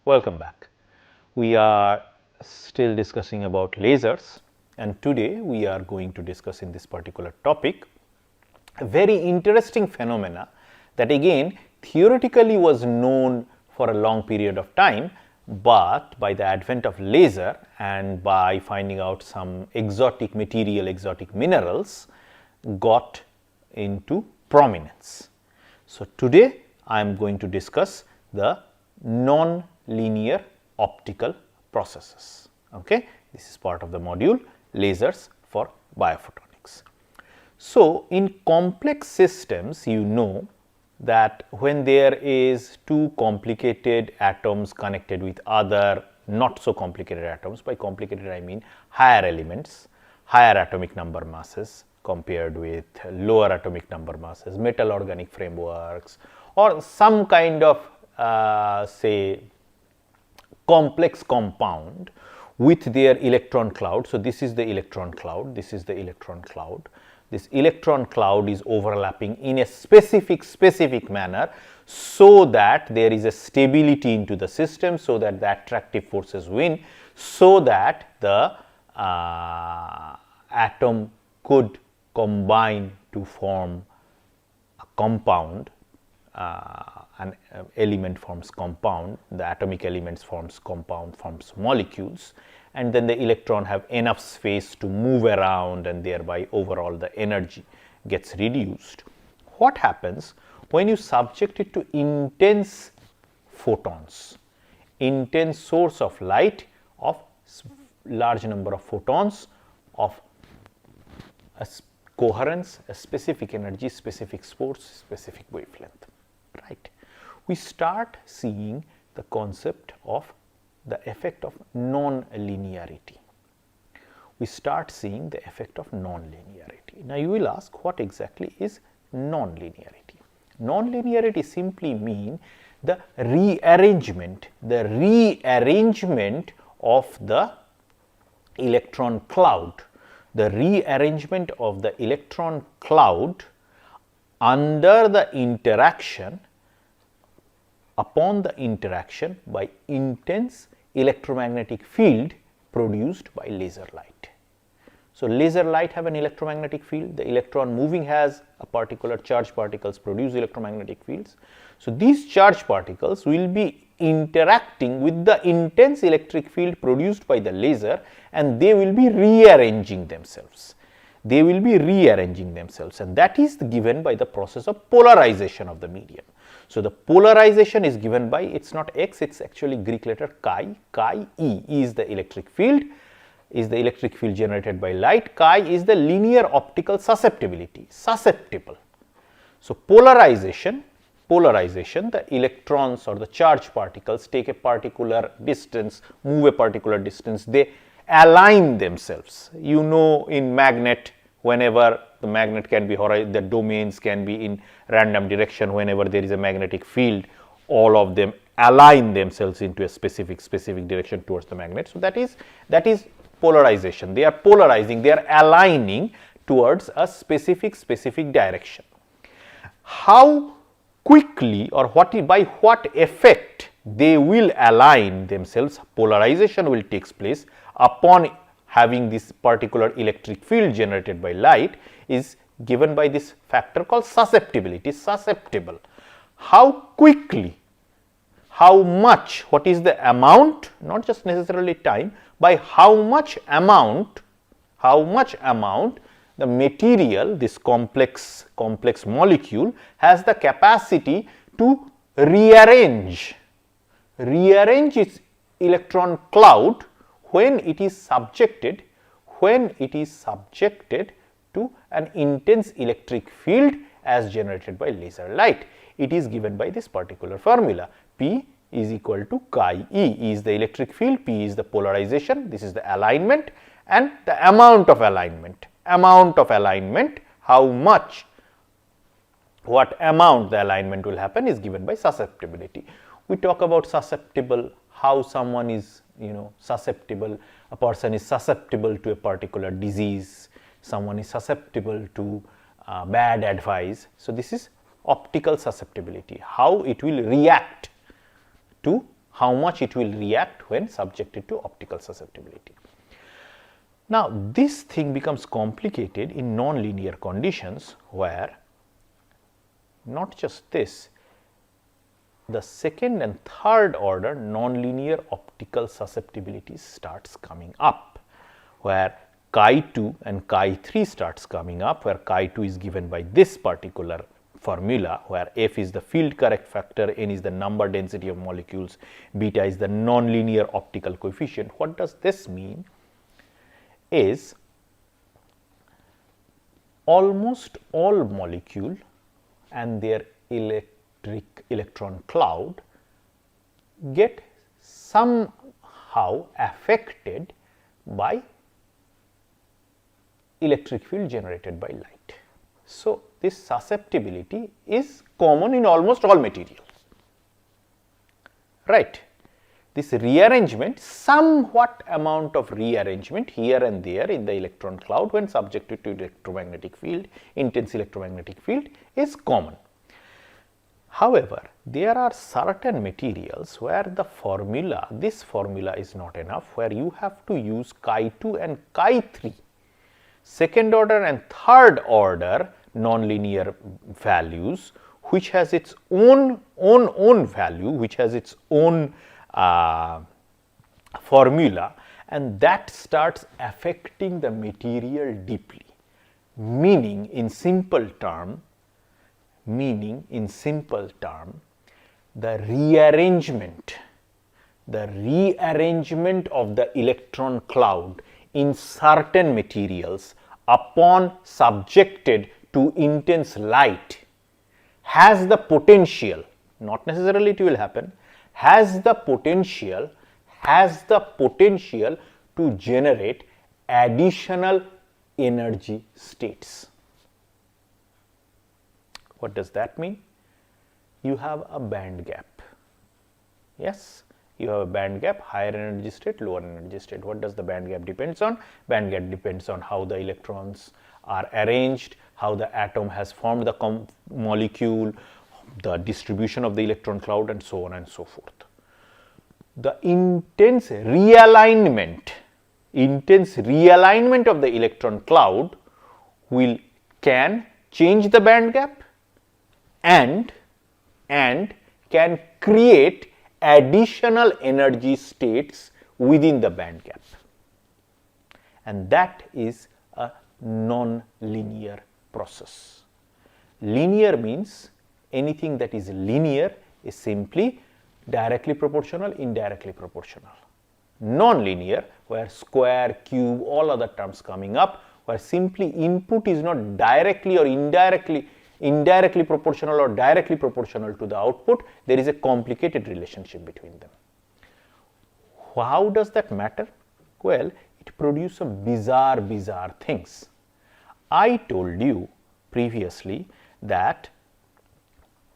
Welcome back. We are still discussing about lasers, and today we are going to discuss in this particular topic a very interesting phenomena that again theoretically was known for a long period of time, but by the advent of laser and by finding out some exotic material, exotic minerals got into prominence. So, today I am going to discuss the non-linear optical processes. Okay? This is part of the module lasers for biophotonics. So, in complex systems you know that when there is two complicated atoms connected with other not so complicated atoms, by complicated I mean higher elements, higher atomic number masses compared with lower atomic number masses, metal organic frameworks or some kind of say complex compound with their electron cloud. So, this is the electron cloud, this is the electron cloud. This electron cloud is overlapping in a specific manner, so that there is a stability into the system, so that the attractive forces win, so that the atom could combine to form a compound. An element forms compound, the atomic elements forms compound, forms molecules, and then the electron have enough space to move around, and thereby overall the energy gets reduced. What happens when you subject it to intense photons, intense source of light of large number of photons of a coherence, a specific energy, specific force, specific wavelength, right? We start seeing the concept of the effect of non-linearity. We start seeing the effect of non-linearity. Now, you will ask, what exactly is non-linearity? Non-linearity simply means the rearrangement of the electron cloud, the rearrangement of the electron cloud under the interaction, upon the interaction by intense electromagnetic field produced by laser light. So, laser light have an electromagnetic field, the electron moving has a particular charge particles produce electromagnetic fields. So, these charge particles will be interacting with the intense electric field produced by the laser, and they will be rearranging themselves. They will be rearranging themselves, and that is given by the process of polarization of the medium. So, the polarization is given by, it is not X, it is actually Greek letter chi, chi E is the electric field, is the electric field generated by light, chi is the linear optical susceptibility, susceptible. So, polarization, the electrons or the charged particles take a particular distance, move a particular distance, they align themselves. You know, in magnet, whenever the magnet can be horizontal, the domains can be in random direction. Whenever there is a magnetic field, all of them align themselves into a specific direction towards the magnet. So, that is polarization. They are polarizing, they are aligning towards a specific direction. How quickly or by what effect they will align themselves, polarization will take place upon having this particular electric field generated by light, is given by this factor called susceptibility, susceptible. How quickly, how much, what is the amount, not just necessarily time, by how much amount the material, this complex molecule has the capacity to rearrange its electron cloud when it is subjected to an intense electric field as generated by laser light. It is given by this particular formula. P is equal to chi E. E is the electric field, P is the polarization, this is the alignment, and the amount of alignment. How much, what amount the alignment will happen is given by susceptibility. We talk about susceptible, how someone is susceptible, a person is susceptible to a particular disease, someone is susceptible to bad advice. So, this is optical susceptibility, how it will react to how much it will react when subjected to optical susceptibility. Now, this thing becomes complicated in nonlinear conditions where not just this, the second and third order nonlinear optical susceptibilities starts coming up, where chi 2 and chi 3 starts coming up, where chi 2 is given by this particular formula, where F is the field correct factor, N is the number density of molecules, beta is the nonlinear optical coefficient. What does this mean? Is almost all molecule and their electron cloud get somehow affected by electric field generated by light. So, this susceptibility is common in almost all materials, right. This rearrangement, somewhat amount of rearrangement here and there in the electron cloud when subjected to electromagnetic field, intense electromagnetic field is common. However, there are certain materials where the formula, this formula is not enough, where you have to use chi 2 and chi 3, second order and third order nonlinear values, which has its own value, which has its own formula, and that starts affecting the material deeply, meaning in simple term, the rearrangement of the electron cloud in certain materials upon subjected to intense light has the potential, not necessarily it will happen, has the potential to generate additional energy states. What does that mean? You have a band gap. Yes, you have a band gap, higher energy state, lower energy state. What does the band gap depends on? Band gap depends on how the electrons are arranged, how the atom has formed the molecule, the distribution of the electron cloud, and so on and so forth. The intense realignment of the electron cloud can change the band gap and can create additional energy states within the band gap, and that is a non-linear process. Linear means anything that is linear is simply directly proportional, indirectly proportional. Non-linear, where square, cube, all other terms coming up, where simply input is not directly or indirectly proportional or directly proportional to the output, there is a complicated relationship between them. How does that matter? Well, it produces some bizarre things. I told you previously that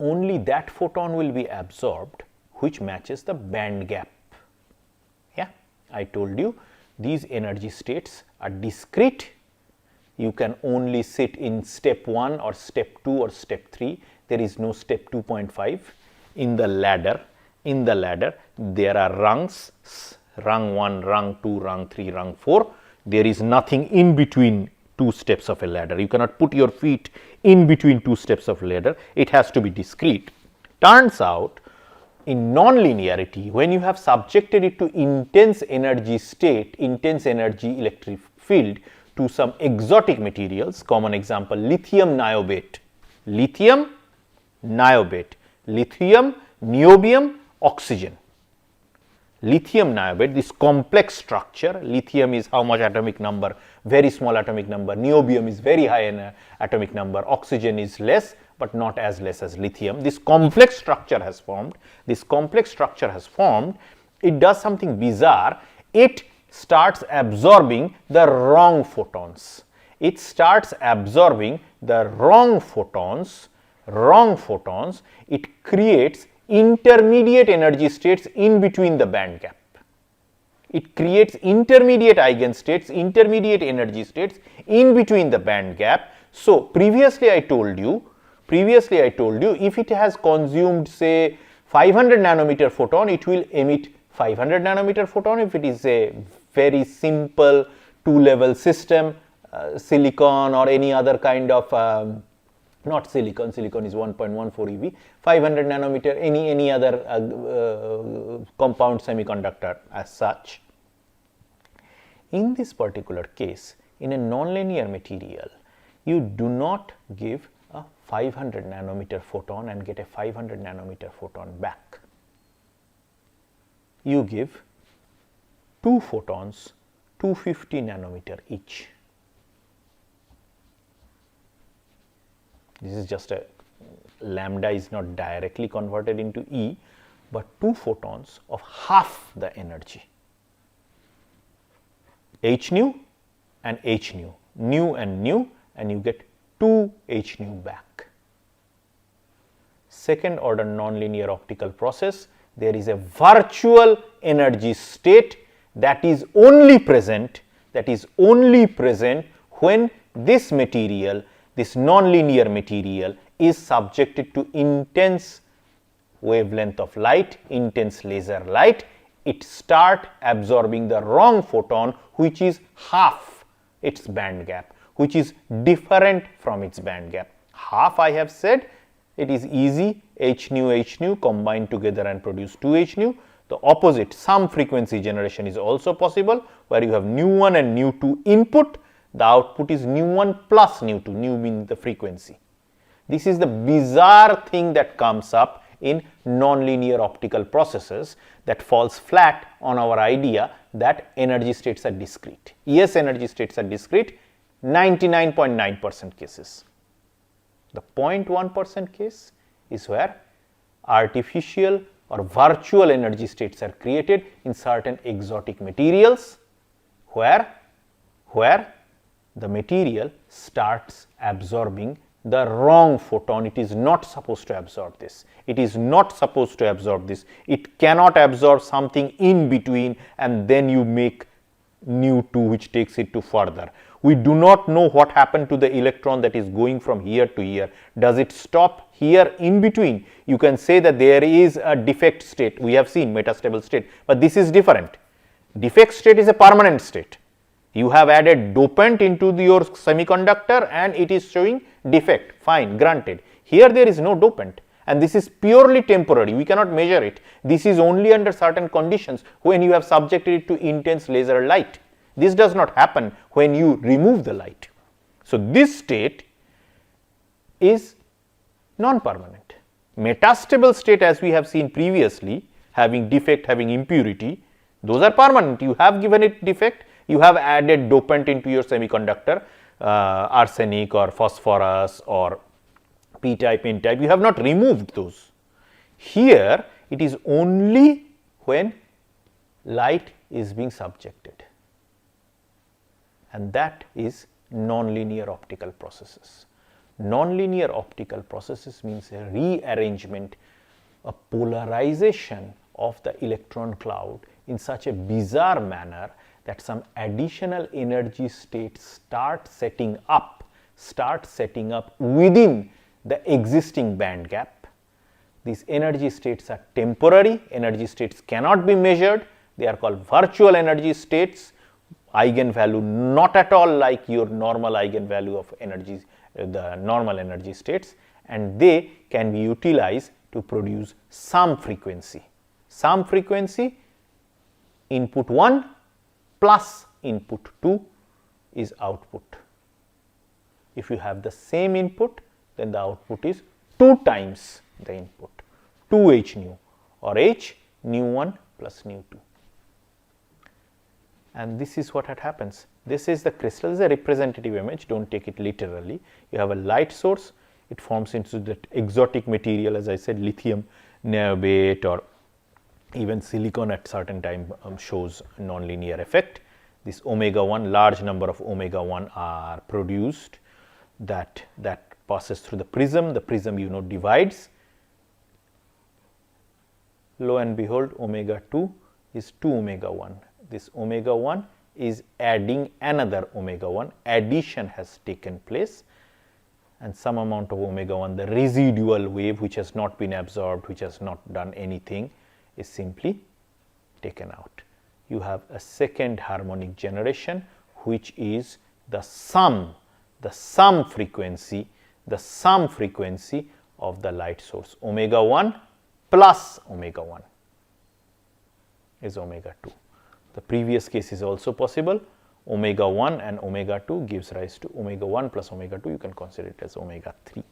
only that photon will be absorbed which matches the band gap. Yeah, I told you these energy states are discrete. You can only sit in step 1 or step 2 or step 3. There is no step 2.5 in the ladder. In the ladder, there are rungs, rung 1, rung 2, rung 3, rung 4. There is nothing in between two steps of a ladder. You cannot put your feet in between two steps of a ladder. It has to be discrete. Turns out, in non-linearity, when you have subjected it to intense energy state, intense energy electric field to some exotic materials, common example lithium niobate, lithium, niobium, oxygen. Lithium niobate, this complex structure, lithium is how much atomic number, very small atomic number, niobium is very high in atomic number, oxygen is less but not as less as lithium. This complex structure has formed, it does something bizarre, it starts absorbing the wrong photons. It creates intermediate energy states in between the band gap. It creates intermediate eigenstates, intermediate energy states in between the band gap. So, previously I told you if it has consumed say 500 nanometer photon, it will emit 500 nanometer photon. If it is a very simple 2-level system, silicon or any other kind of not silicon, silicon is 1.14 eV, 500 nanometer, any other compound semiconductor as such. In this particular case, in a nonlinear material, you do not give a 500 nanometer photon and get a 500 nanometer photon back. You give 2 photons 250 nanometer each. This is just a lambda is not directly converted into E, but 2 photons of half the energy, h nu and h nu, nu and nu, and you get 2 h nu back. Second order nonlinear optical process, there is a virtual energy state that is only present when this material, this nonlinear material is subjected to intense wavelength of light, intense laser light. It start absorbing the wrong photon, which is half its band gap, which is different from its band gap. Half, I have said, it is easy, h nu combine together and produce 2 h nu. The opposite, some frequency generation is also possible, where you have nu 1 and nu 2 input. The output is nu 1 plus nu 2, nu means the frequency. This is the bizarre thing that comes up in nonlinear optical processes that falls flat on our idea that energy states are discrete. Yes, energy states are discrete, 99.9% cases. The 0.1% case is where artificial or virtual energy states are created in certain exotic materials, where the material starts absorbing the wrong photon. It is not supposed to absorb this. It is not supposed to absorb this. It cannot absorb something in between, and then you make nu 2 which takes it to further. We do not know what happened to the electron that is going from here to here. Does it stop here in between? You can say that there is a defect state. We have seen metastable state, but this is different. Defect state is a permanent state. You have added dopant into your semiconductor and it is showing defect, fine, granted. Here there is no dopant, and this is purely temporary. We cannot measure it. This is only under certain conditions when you have subjected it to intense laser light. This does not happen when you remove the light. So, this state is non-permanent. Metastable state, as we have seen previously, having defect, having impurity, those are permanent. You have given it defect, you have added dopant into your semiconductor, arsenic or phosphorus or p-type, n-type, you have not removed those. Here it is only when light is being subjected, and that is nonlinear optical processes. Nonlinear optical processes means a rearrangement, a polarization of the electron cloud in such a bizarre manner that some additional energy states start setting up within the existing band gap. These energy states are temporary, energy states cannot be measured, they are called virtual energy states, eigenvalue not at all like your normal eigenvalue of energy, the normal energy states, and they can be utilized to produce some frequency. Some frequency, input 1 plus input 2 is output. If you have the same input, then the output is 2 times the input, 2 h nu, or h nu 1 plus nu 2. And this is what happens. This is the crystal. This is a representative image, do not take it literally. You have a light source, it forms into that exotic material, as I said, lithium niobate or even silicon at certain time shows nonlinear effect. This omega 1, large number of omega 1 are produced, that passes through the prism divides. Lo and behold, omega 2 is 2 omega 1. This omega 1 is adding another omega 1, addition has taken place, and some amount of omega 1, the residual wave which has not been absorbed, which has not done anything, is simply taken out. You have a second harmonic generation, which is the sum frequency of the light source. Omega 1 plus omega 1 is omega 2. The previous case is also possible. Omega 1 and omega 2 gives rise to omega 1 plus omega 2, you can consider it as omega 3.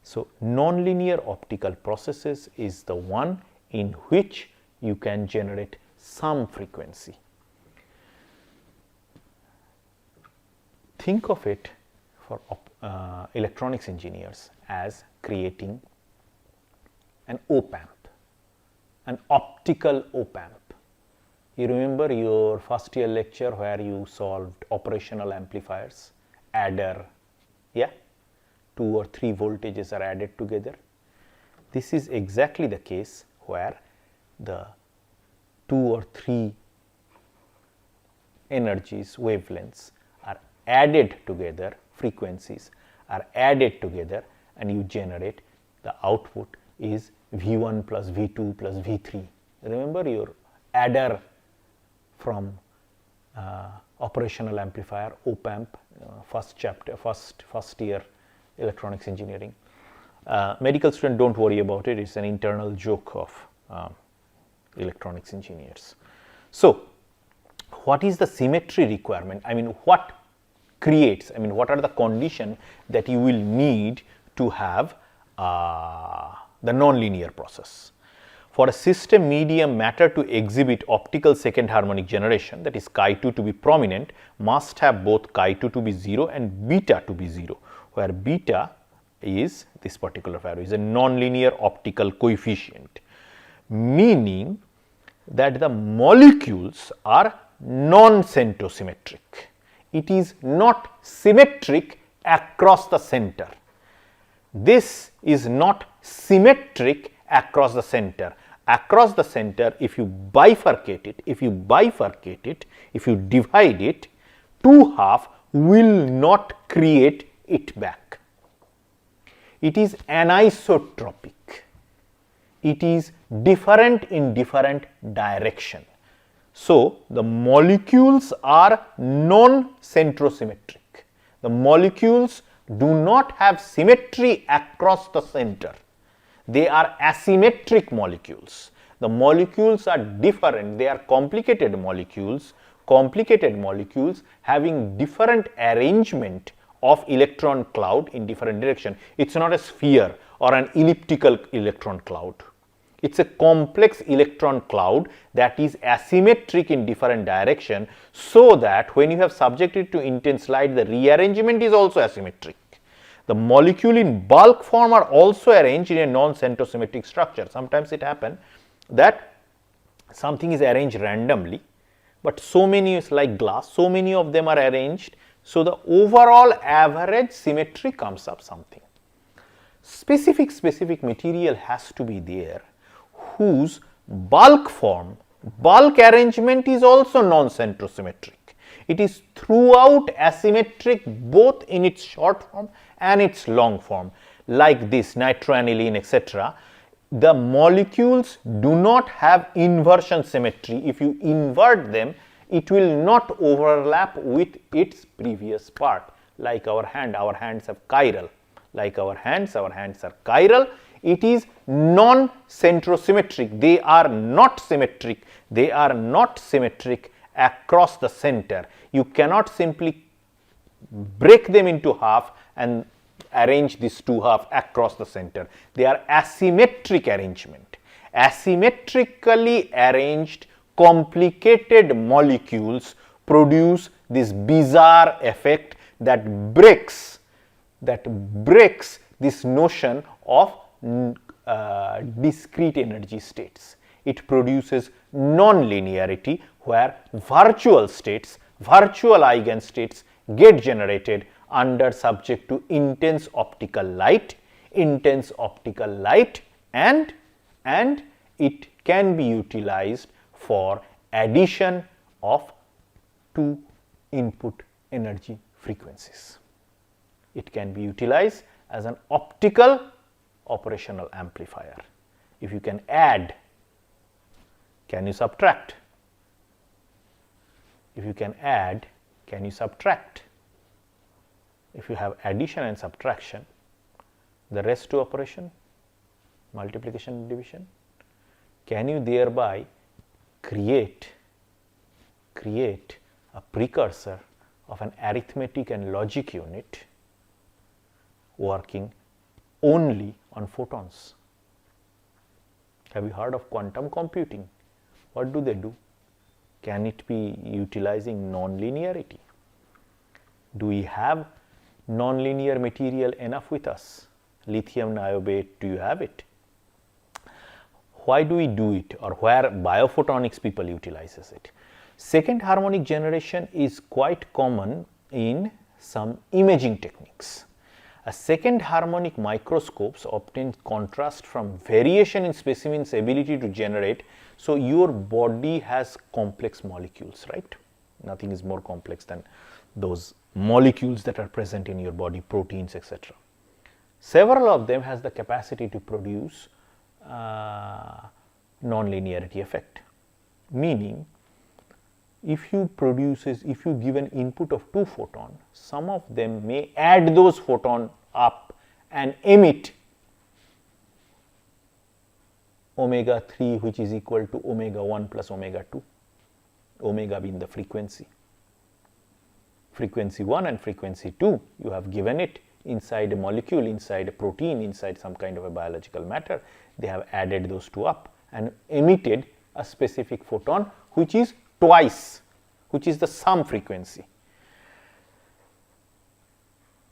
So, nonlinear optical processes is the one in which you can generate some frequency. Think of it for electronics engineers as creating an op-amp, an optical op-amp. You remember your first year lecture where you solved operational amplifiers, adder, yeah? 2 or 3 voltages are added together. This is exactly the case where the 2 or 3 energies, wavelengths are added together, frequencies are added together, and you generate the output is V1 plus V2 plus V3. Remember your adder from operational amplifier, op-amp, first year electronics engineering. Medical student, don't worry about it, it's an internal joke of electronics engineers. So, what is the symmetry requirement? I mean, what creates, I mean, what are the conditions that you will need to have the nonlinear process? For a system medium matter to exhibit optical second harmonic generation, that is chi 2 to be prominent, must have both chi 2 to be 0 and beta to be 0, where beta is this particular value, is a nonlinear optical coefficient, meaning that the molecules are non-centrosymmetric. It is not symmetric across the center. This is not symmetric across the center. Across the center, if you bifurcate it, if you divide it, 2 half will not create it back. It is anisotropic. It is different in different direction. So, the molecules are non-centrosymmetric. The molecules do not have symmetry across the center. They are asymmetric molecules. The molecules are different. They are complicated molecules having different arrangement of electron cloud in different direction. It is not a sphere or an elliptical electron cloud. It is a complex electron cloud that is asymmetric in different direction, so that when you have subjected to intense light, the rearrangement is also asymmetric. The molecule in bulk form are also arranged in a non-centrosymmetric structure. Sometimes it happens that something is arranged randomly, but so many is like glass, so many of them are arranged, so the overall average symmetry comes up something. Specific material has to be there whose bulk arrangement is also non-centrosymmetric. It is throughout asymmetric both in its short form and its long form, like this nitroaniline, etc. The molecules do not have inversion symmetry. If you invert them, it will not overlap with its previous part, like our hand. Our hands have chiral. Like our hands are chiral. It is non-centrosymmetric. They are not symmetric. They are not symmetric across the center. You cannot simply break them into half and arrange these 2 halves across the center. They are asymmetric arrangement. Asymmetrically arranged complicated molecules produce this bizarre effect that breaks this notion of discrete energy states. It produces non-linearity where virtual eigenstates get generated under subject to intense optical light, and it can be utilized for addition of 2 input energy frequencies. it can be utilized as an optical operational amplifier. If you can add, can you subtract? If you can add, can you subtract? If you have addition and subtraction, the rest to operation, multiplication and division, can you thereby create a precursor of an arithmetic and logic unit working only on photons? Have you heard of quantum computing? What do they do? Can it be utilizing nonlinearity? Do we have nonlinear material enough with us? Lithium niobate, do you have it? Why do we do it, or where biophotonics people utilizes it? Second harmonic generation is quite common in some imaging techniques. A second harmonic microscopes obtain contrast from variation in specimen's ability to generate. So, your body has complex molecules, right? Nothing is more complex than those molecules that are present in your body, proteins, etc. Several of them has the capacity to produce nonlinearity effect, meaning if you give an input of 2 photon, some of them may add those photon up and emit omega 3, which is equal to omega 1 plus omega 2, omega being the frequency. Frequency 1 and frequency 2, you have given it inside a molecule, inside a protein, inside some kind of a biological matter. They have added those 2 up and emitted a specific photon, which is twice, which is the sum frequency.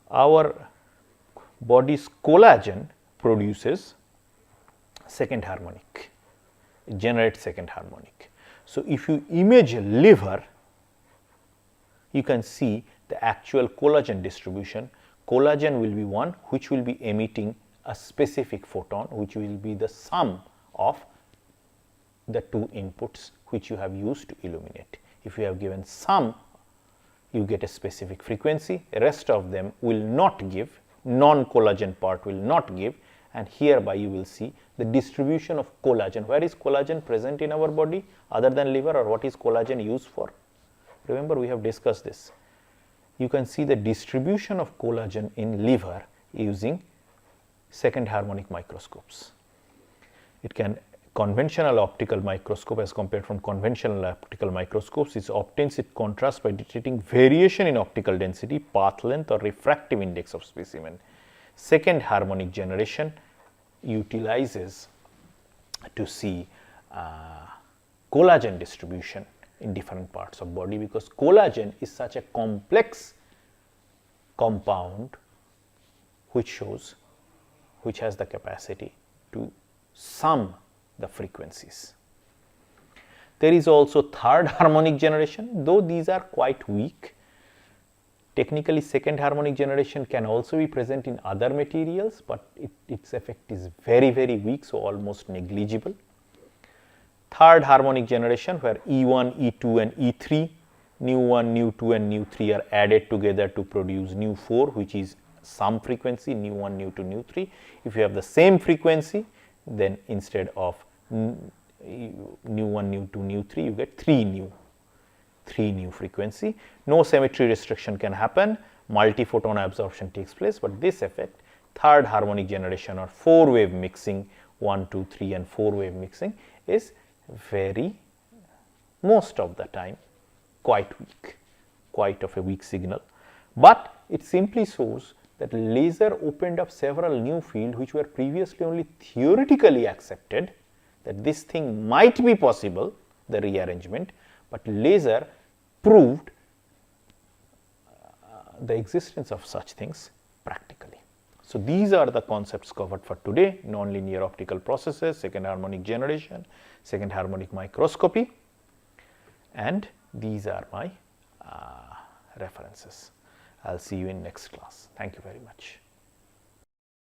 Our body's collagen produces second harmonic, it generates second harmonic. So, if you image a liver, you can see the actual collagen distribution. Collagen will be one which will be emitting a specific photon, which will be the sum of the 2 inputs which you have used to illuminate. If you have given sum, you get a specific frequency, the rest of them will not give, non-collagen part will not give, and hereby you will see the distribution of collagen. Where is collagen present in our body other than liver, or what is collagen used for? Remember, we have discussed this. You can see the distribution of collagen in liver using second harmonic microscopes. It can conventional optical microscope as compared from conventional optical microscopes, it obtains its contrast by detecting variation in optical density, path length or refractive index of specimen. Second harmonic generation utilizes to see collagen distribution in different parts of body, because collagen is such a complex compound which has the capacity to sum the frequencies. There is also third harmonic generation, though these are quite weak. Technically, second harmonic generation can also be present in other materials, but its effect is very, very weak, so almost negligible. Third harmonic generation, where E1, E2 and E3, nu1, nu2 and nu3 are added together to produce nu4, which is some frequency, nu1, nu2, nu3. If you have the same frequency, then instead of nu1, nu2, nu3, you get 3 nu frequency. No symmetry restriction can happen, multi-photon absorption takes place, but this effect, third harmonic generation or 4-wave mixing, 1, 2, 3 and 4-wave mixing, is very, most of the time, quite weak, quite of a weak signal, but it simply shows that laser opened up several new fields which were previously only theoretically accepted, that this thing might be possible, the rearrangement, but laser proved the existence of such things practically. So, these are the concepts covered for today: nonlinear optical processes, second harmonic generation, second harmonic microscopy, and these are my references. I will see you in next class. Thank you very much.